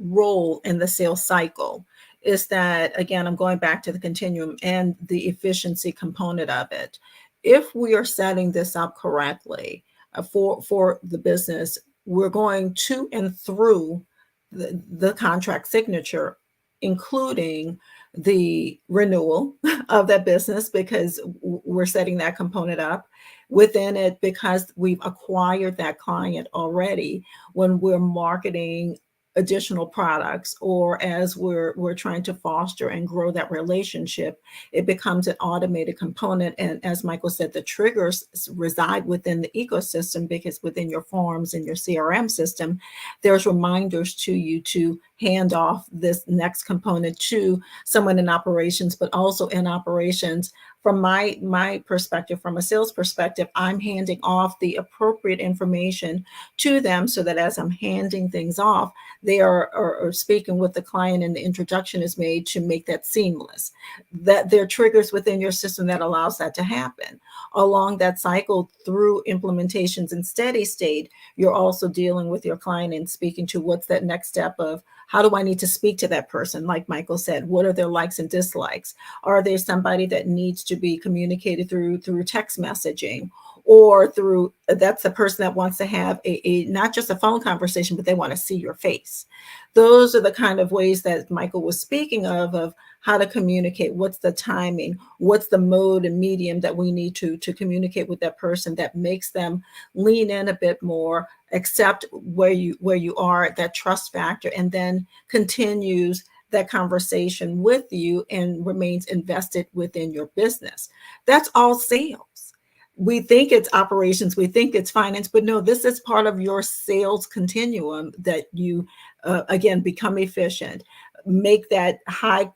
role in the sales cycle, is that, again, I'm going back to the continuum and the efficiency component of it. If we are setting this up correctly for the business, we're going to and through the contract signature, including the renewal of that business, because we're setting that component up. within it because we've acquired that client already. When we're marketing additional products, or as we're trying to foster and grow that relationship, it becomes an automated component. And as Michael said, the triggers reside within the ecosystem, because within your forms and your CRM system, there's reminders to you to hand off this next component to someone in operations. But also in operations, from my perspective, from a sales perspective, I'm handing off the appropriate information to them, so that as I'm handing things off, they are speaking with the client and the introduction is made to make that seamless. That there are triggers within your system that allows that to happen. Along that cycle, through implementations and steady state, you're also dealing with your client and speaking to what's that next step of, how do I need to speak to that person? Like Michael said, what are their likes and dislikes? Are they somebody that needs to be communicated through text messaging, or through, that's the person that wants to have a not just a phone conversation, but they want to see your face? Those are the kind of ways that Michael was speaking of how to communicate. What's the timing? What's the mode and medium that we need to communicate with that person that makes them lean in a bit more, accept where you are, that trust factor, and then continues that conversation with you and remains invested within your business. That's all sales. We think it's operations, we think it's finance, but no, this is part of your sales continuum, that you, again, become efficient, make that high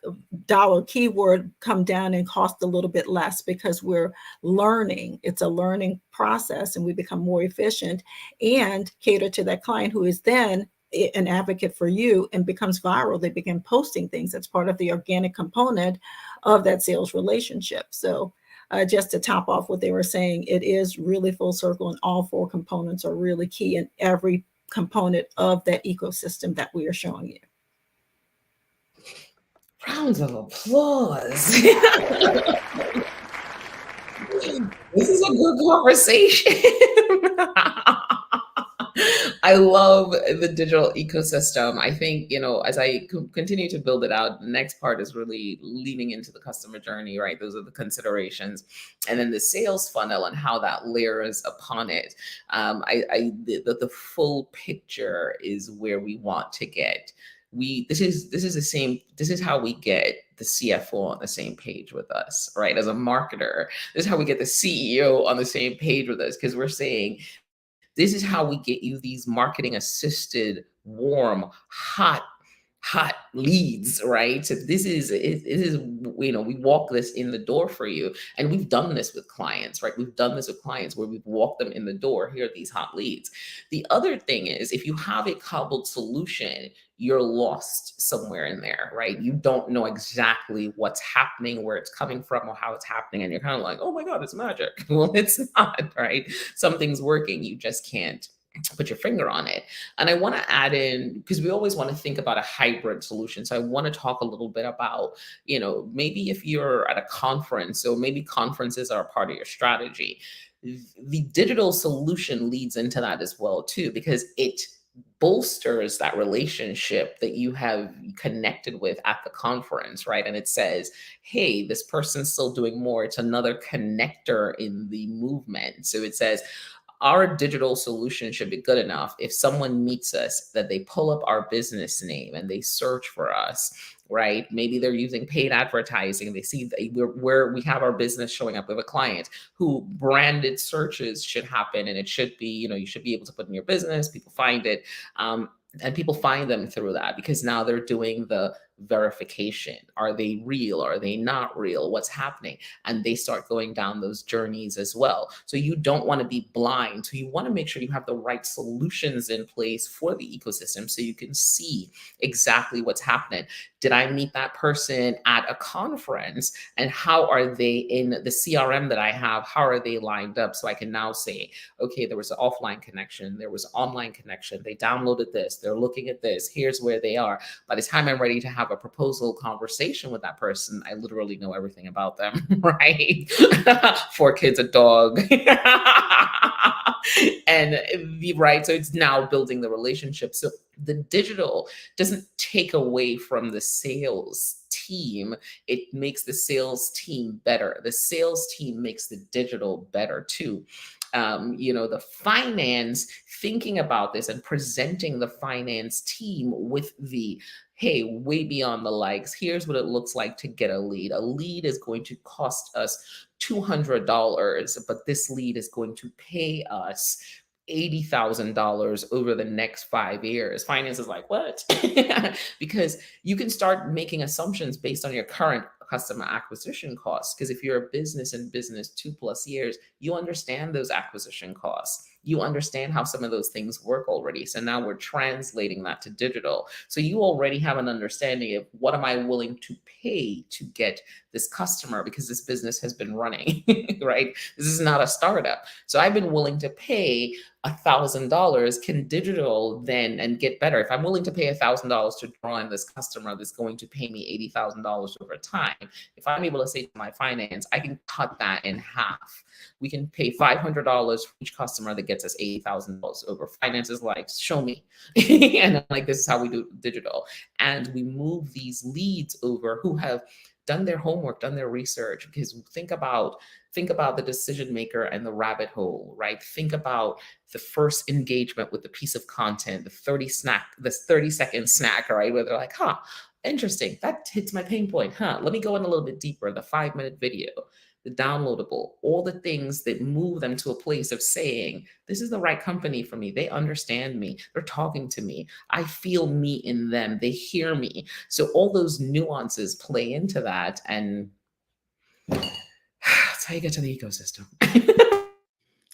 dollar keyword come down and cost a little bit less, because we're learning. It's a learning process, and we become more efficient and cater to that client who is then an advocate for you and becomes viral. They begin posting things. That's part of the organic component of that sales relationship. So just to top off what they were saying, it is really full circle, and all four components are really key in every component of that ecosystem that we are showing you. Rounds of applause. This is a good conversation. I love the digital ecosystem. I think, as I continue to build it out, the next part is really leaning into the customer journey, right? Those are the considerations. And then the sales funnel and how that layers upon it. The full picture is where we want to get. This is how we get the CFO on the same page with us, right? As a marketer, this is how we get the CEO on the same page with us, because we're saying, this is how we get you these marketing assisted, warm, hot leads, right? So this is, we walk this in the door for you. And we've done this with clients, right? We've done this with clients where we've walked them in the door. Here are these hot leads. The other thing is, if you have a cobbled solution, you're lost somewhere in there, right? You don't know exactly what's happening, where it's coming from, or how it's happening. And you're kind of like, oh my God, it's magic. Well, it's not, right? Something's working. You just can't put your finger on it. And I want to add in, because we always want to think about a hybrid solution. So I want to talk a little bit about, maybe if you're at a conference, so maybe conferences are a part of your strategy. The digital solution leads into that as well, too, because it bolsters that relationship that you have connected with at the conference, right? And it says, hey, this person's still doing more. It's another connector in the movement. So it says, our digital solution should be good enough if someone meets us, that they pull up our business name and they search for us, right? Maybe they're using paid advertising. They see where we have our business showing up with a client who branded searches should happen. And it should be, you should be able to put in your business, people find it. And people find them through that, because now they're doing the verification. Are they real? Are they not real? What's happening? And they start going down those journeys as well. So you don't want to be blind. So you want to make sure you have the right solutions in place for the ecosystem, so you can see exactly what's happening. Did I meet that person at a conference? And how are they in the CRM that I have? How are they lined up? So I can now say, okay, there was an offline connection, there was online connection, they downloaded this, they're looking at this, here's where they are. By the time I'm ready to have a proposal conversation with that person, I literally know everything about them, right? 4 kids, a dog. And right, so it's now building the relationship. So the digital doesn't take away from the sales team, it makes the sales team better. The sales team makes the digital better too. The finance, thinking about this and presenting the finance team with the, hey, way beyond the likes, here's what it looks like to get a lead. A lead is going to cost us $200, but this lead is going to pay us $80,000 over the next 5 years. Finance is like, what? Because you can start making assumptions based on your current customer acquisition costs. Because if you're a business in business 2+ years, you understand those acquisition costs. You understand how some of those things work already. So now we're translating that to digital. So you already have an understanding of what am I willing to pay to get this customer, because this business has been running, right? This is not a startup. So I've been willing to pay $1,000. Can digital then and get better? If I'm willing to pay $1,000 to draw in this customer that's going to pay me $80,000 over time, if I'm able to say to my finance, I can cut that in half. We can pay $500 for each customer that gets us $80,000 over. Finance is like, show me. And I'm like, this is how we do digital. And we move these leads over who have done their homework, done their research. Because think about the decision maker and the rabbit hole, right? Think about the first engagement with the piece of content, the 30-second snack, right? Where they're like, interesting, that hits my pain point, let me go in a little bit deeper. The 5-minute video, the downloadable, all the things that move them to a place of saying, this is the right company for me. They understand me. They're talking to me. I feel me in them. They hear me. So all those nuances play into that. And that's how you get to the ecosystem.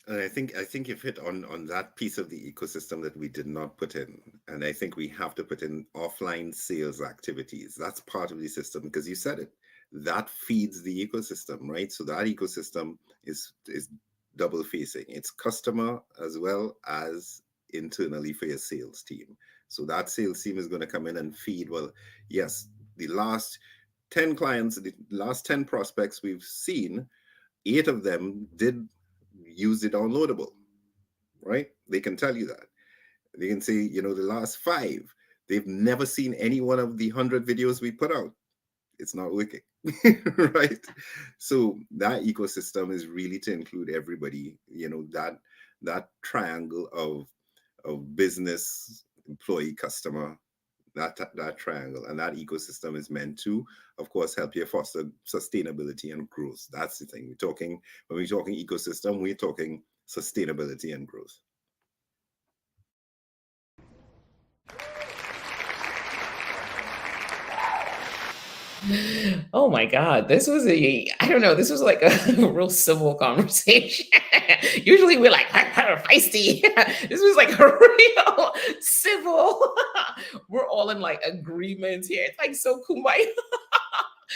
And I think you've hit on that piece of the ecosystem that we did not put in. And I think we have to put in offline sales activities. That's part of the system, because you said it. That feeds the ecosystem, right? So that ecosystem is double facing. It's customer as well as internally for your sales team. So that sales team is going to come in and feed, well, yes, the last 10 clients, the last 10 prospects we've seen, 8 of them did use the downloadable, right? They can tell you that. They can say, the last 5, they've never seen any one of the 100 videos we put out. It's not working, right? So that ecosystem is really to include everybody, that triangle of business, employee, customer, that triangle, and that ecosystem is meant to, of course, help you foster sustainability and growth. That's the thing. When we're talking ecosystem, we're talking sustainability and growth. Oh my God, this was like a real civil conversation. Usually we're like feisty. This was like a real civil. We're all in like agreement here. It's like so kumbaya.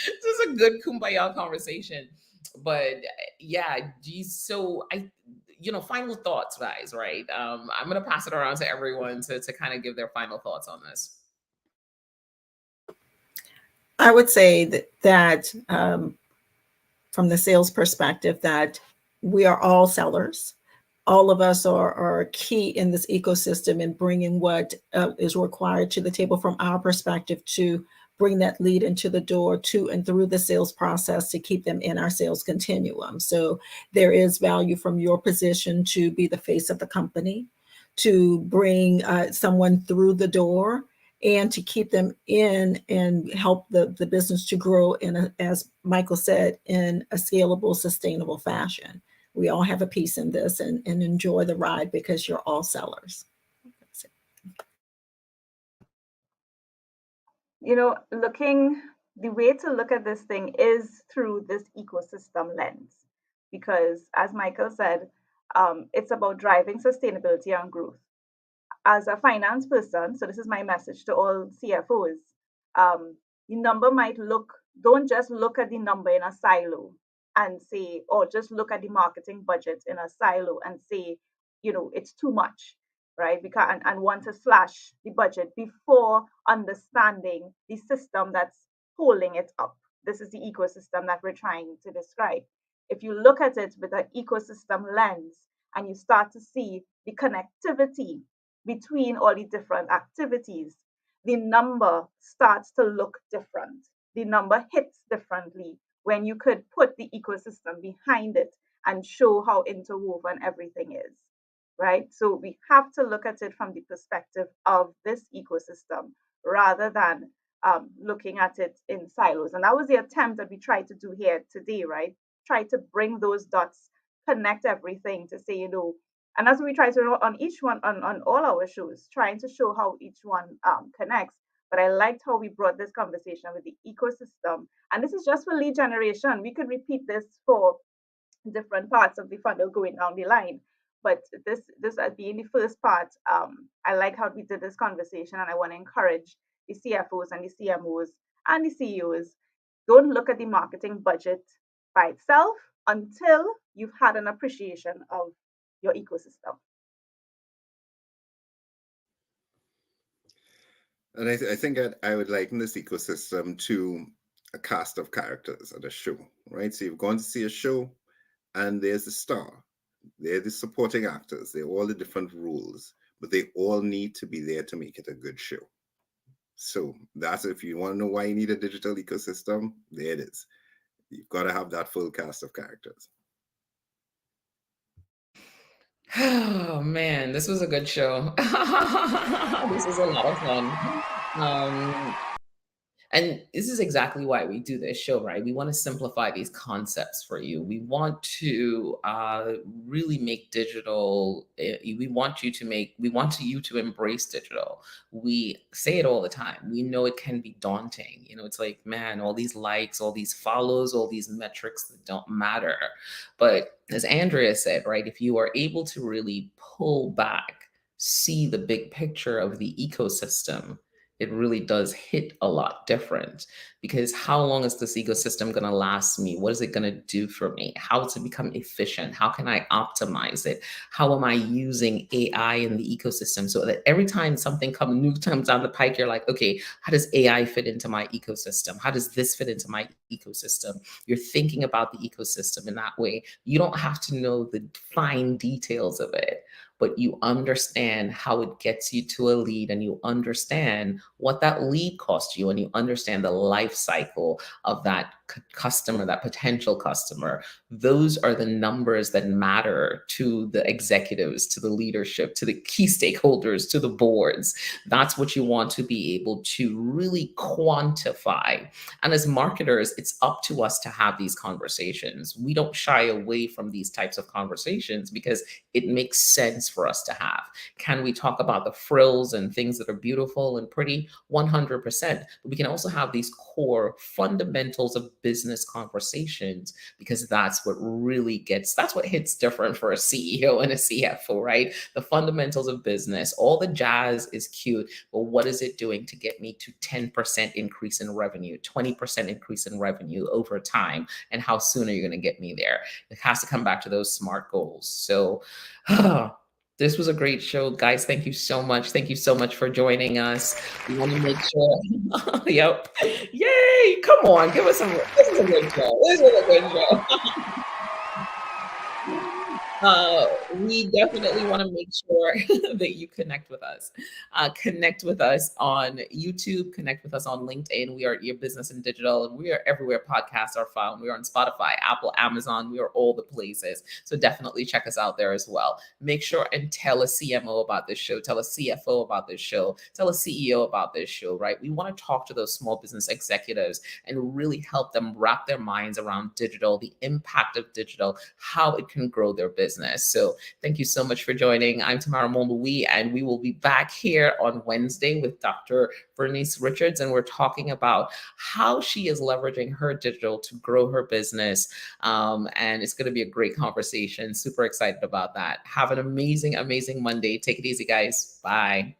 This is a good kumbaya conversation. But yeah, geez, so final thoughts, guys, right? I'm gonna pass it around to everyone to kind of give their final thoughts on this. I would say that from the sales perspective, that we are all sellers. All of us are key in this ecosystem in bringing what is required to the table from our perspective to bring that lead into the door to and through the sales process to keep them in our sales continuum. So there is value from your position to be the face of the company, to bring someone through the door, and to keep them in and help the business to grow as Michael said, in a scalable, sustainable fashion. We all have a piece in this and enjoy the ride because you're all sellers. The way to look at this thing is through this ecosystem lens, because as Michael said, it's about driving sustainability and growth. As a finance person, so this is my message to all CFOs, the number don't just look at the number in a silo and say, or just look at the marketing budget in a silo and say, it's too much, right? And want to slash the budget before understanding the system that's holding it up. This is the ecosystem that we're trying to describe. If you look at it with an ecosystem lens and you start to see the connectivity between all the different activities, the number starts to look different. the number hits differently when you could put the ecosystem behind it and show how interwoven everything is, right? So we have to look at it from the perspective of this ecosystem rather than looking at it in silos. And that was the attempt that we tried to do here today, right? Try to bring those dots, connect everything to say, and as we try to on each one, on all our shows, trying to show how each one connects. But I liked how we brought this conversation with the ecosystem. And this is just for lead generation. We could repeat this for different parts of the funnel going down the line. But this being the first part, I like how we did this conversation, and I want to encourage the CFOs and the CMOs and the CEOs. Don't look at the marketing budget by itself until you've had an appreciation of your ecosystem. And I think I would liken this ecosystem to a cast of characters at a show, right? So you've gone to see a show, and there's the star, they're the supporting actors, they're all the different roles, but they all need to be there to make it a good show. So that's, if you want to know why you need a digital ecosystem, there it is. You've got to have that full cast of characters. Oh man, this was a good show. This was a lot of fun. And this is exactly why we do this show, right? We want to simplify these concepts for you. We want to really make digital. We want you to embrace digital. We say it all the time. We know it can be daunting. It's like, man, all these likes, all these follows, all these metrics that don't matter. But as Andrea said, right, if you are able to really pull back, see the big picture of the ecosystem, it really does hit a lot different. Because how long is this ecosystem going to last me? What is it going to do for me? How to become efficient? How can I optimize it? How am I using AI in the ecosystem so that every time something new comes down the pike, you're like, okay, how does AI fit into my ecosystem? How does this fit into my ecosystem? You're thinking about the ecosystem in that way. You don't have to know the fine details of it, but you understand how it gets you to a lead, and you understand what that lead costs you, and you understand the life cycle of that customer, that potential customer. Those are the numbers that matter to the executives, to the leadership, to the key stakeholders, to the boards. That's what you want to be able to really quantify. And as marketers, it's up to us to have these conversations. We don't shy away from these types of conversations because it makes sense for us to have. Can we talk about the frills and things that are beautiful and pretty? 100%. But we can also have these core fundamentals of business conversations, because that's what hits different for a CEO and a CFO, right? The fundamentals of business. All the jazz is cute, but what is it doing to get me to 10% increase in revenue, 20% increase in revenue over time? And how soon are you going to get me there? It has to come back to those SMART goals. So this was a great show, guys. Thank you so much. Thank you so much for joining us. We want to make sure. Yep. Yay! Come on, give us some. This is a good show. This is a good show. We definitely want to make sure that you connect with us. Connect with us on YouTube, connect with us on LinkedIn. We are Your Business in Digital, and we are everywhere podcasts are found. We are on Spotify, Apple, Amazon. We are all the places. So definitely check us out there as well. Make sure and tell a CMO about this show, tell a CFO about this show, tell a CEO about this show, right? We want to talk to those small business executives and really help them wrap their minds around digital, the impact of digital, how it can grow their business. So thank you so much for joining. I'm Tamara Mombawi, and we will be back here on Wednesday with Dr. Bernice Richards, and we're talking about how she is leveraging her digital to grow her business. And it's going to be a great conversation. Super excited about that. Have an amazing, amazing Monday. Take it easy, guys. Bye.